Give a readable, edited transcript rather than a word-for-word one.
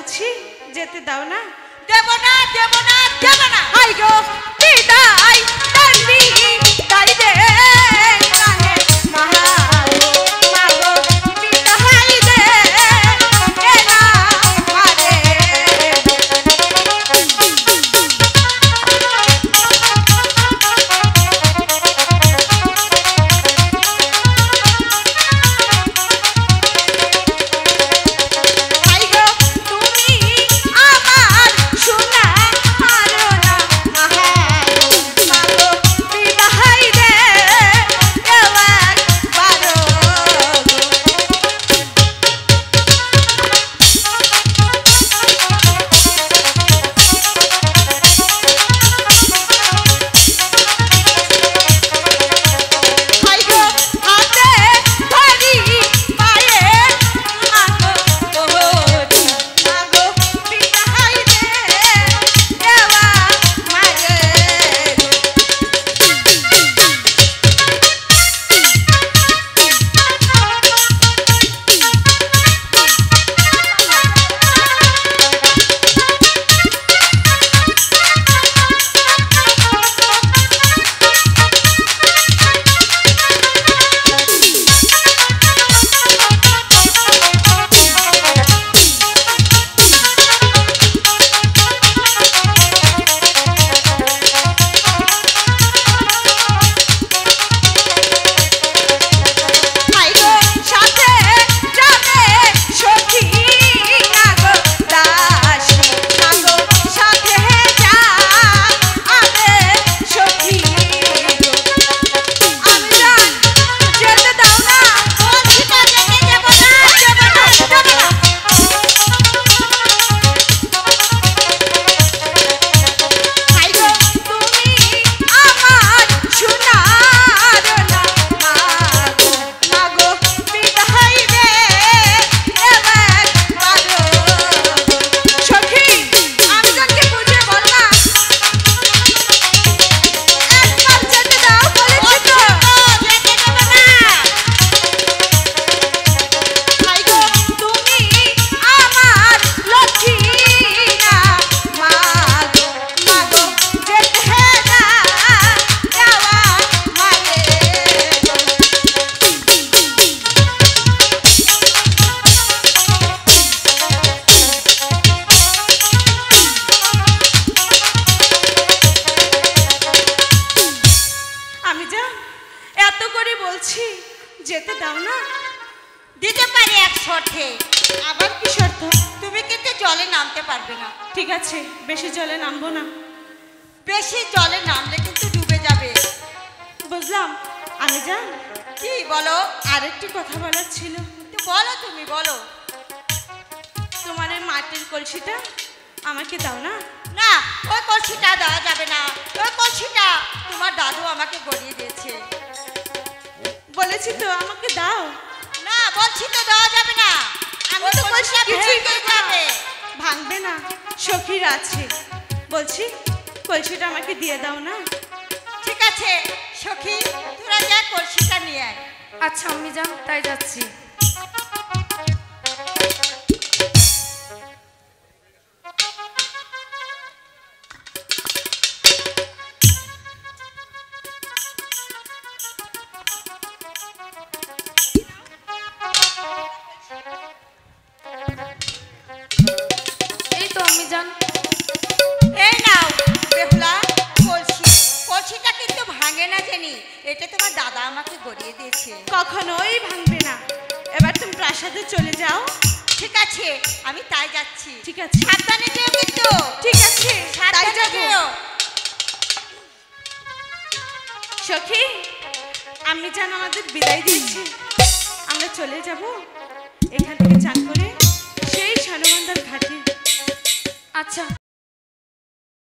বলছি যেতে দাও না। দেব না দেব না দেব না। হাই গো বিদায় তান্নি দাই দে কানে মহা মাগো বিদায় দে এনা মারে। যেতে দাও না। দিতে পারি এক শর্তে। আবার কি শর্ত? তুমি কিন্তু জলে নামতে পারবে না। ঠিক আছে, বেশি জলে নামবো না। বেশি জলে নামলে কিন্তু ডুবে যাবে। বুঝলাম। আমি জান কি বলো? আরেকটি কথা বলার ছিল। বলো, তুমি বলো। তোমার এই মাটির কলসিটা আমাকে দাও না। না, ওই কলসিটা দেওয়া যাবে না। ওই কলসিটা তোমার দাদু আমাকে গড়িয়ে দিয়েছে। বলেছি তো আমাকে দাও। না, বলছি তো দেওয়া যাবে না। আমি তো কলসি কিছুই যাবে ভাঙবে না। সখীর আছে, বলছি কলসিটা আমাকে দিয়ে দাও না। ঠিক আছে সখী, তোরা যা কলসিটা নিয়ে আয়। আচ্ছা আমি যান, তাই যাচ্ছি। এটা তোমার দাদা আমাকে গড়িয়ে দিয়েছে। কখনোই ভাঙবে না। এবার তুমি প্রাসাদে চলে যাও। ঠিক আছে, আমি তাই যাচ্ছি। ঠিক আছে, সাবধানে যেও কিন্তু। ঠিক আছে, তাই যাব। সখী, আমি জান আমাদের বিদায় দিয়েছি। আমরা চলে যাব এখান থেকে চান করে সেই সানবন্দার ঘাটে। আচ্ছা।